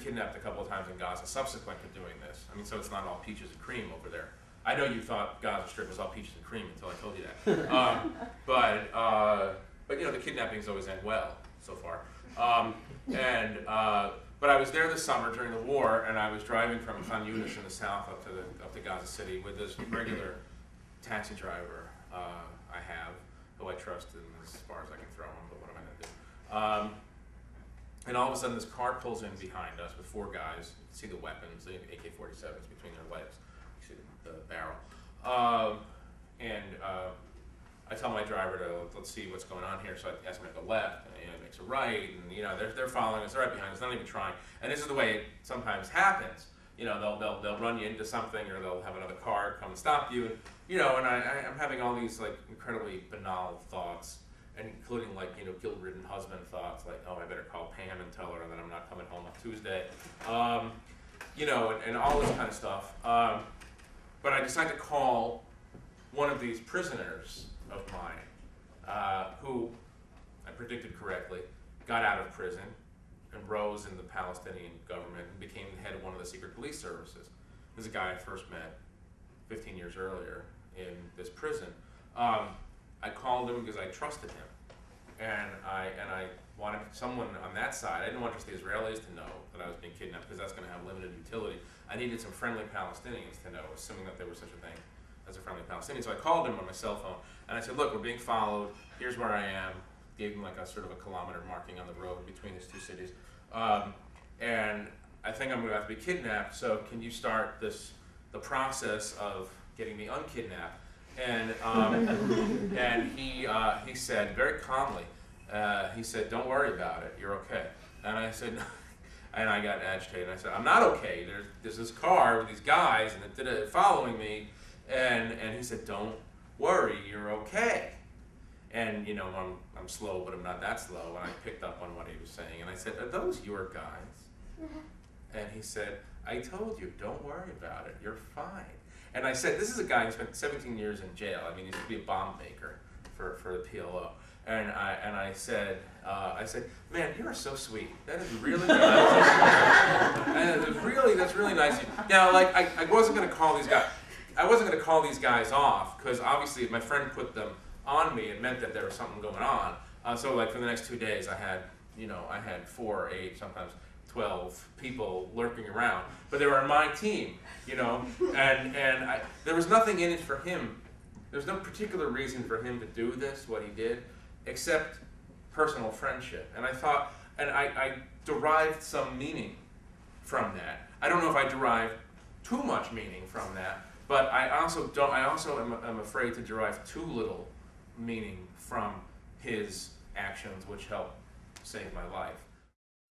kidnapped a couple of times in Gaza subsequent to doing this. I mean, so it's not all peaches and cream over there. I know you thought Gaza Strip was all peaches and cream until I told you that. But you know, the kidnappings always end well so far. But I was there this summer during the war, and I was driving from Khan Yunis in the south up to Gaza City with this regular taxi driver I have, who I trust as far as I can throw him, but what am I going to do? And all of a sudden this car pulls in behind us with 4 guys. You can see the weapons, the AK-47s between their legs. You see the barrel. I tell my driver to, let's see what's going on here, so I ask him to go left, and he makes a right, and you know, they're following us, they're right behind us, not even trying. And this is the way it sometimes happens. You know, they'll run you into something, or they'll have another car come and stop you, and you know, and I'm having all these like incredibly banal thoughts, including like, you know, guilt-ridden husband thoughts, like, oh, I better call Pam and tell her that I'm not coming home on Tuesday, you know, and all this kind of stuff. But I decided to call one of these prisoners of mine, who I predicted correctly, got out of prison and rose in the Palestinian government and became the head of one of the secret police services. This is a guy I first met 15 years earlier in this prison. I called him because I trusted him, and I wanted someone on that side. I didn't want just the Israelis to know that I was being kidnapped, because that's going to have limited utility. I needed some friendly Palestinians to know, assuming that there was such a thing as a friendly Palestinian. So I called him on my cell phone, and I said, look, we're being followed, here's where I am. Gave him like a sort of a kilometer marking on the road between these 2 cities. And I think I'm going to have to be kidnapped, so can you start the process of getting me unkidnapped? And he said very calmly, he said, don't worry about it, you're okay. And I said, and I got agitated, and I said, I'm not okay. There's this car with these guys, and they're following me. And he said, don't worry, you're okay. And you know, I'm slow, but I'm not that slow. And I picked up on what he was saying, and I said, are those your guys? And he said, I told you, don't worry about it, you're fine. And I said, this is a guy who spent 17 years in jail. I mean, he used to be a bomb maker for the PLO. And I said, man, you are so sweet. That is really nice. And that's really nice. Now, like, I wasn't going to call these guys. I wasn't going to call these guys off, because obviously if my friend put them on me, it meant that there was something going on. So like for the next 2 days, I had 4 or 8, sometimes 12 people lurking around, but they were on my team, you know, and there was nothing in it for him. There's no particular reason for him to do this, what he did, except personal friendship. And I thought, and I derived some meaning from that. I don't know if I derived too much meaning from that, but I also am afraid to derive too little meaning from his actions, which helped save my life.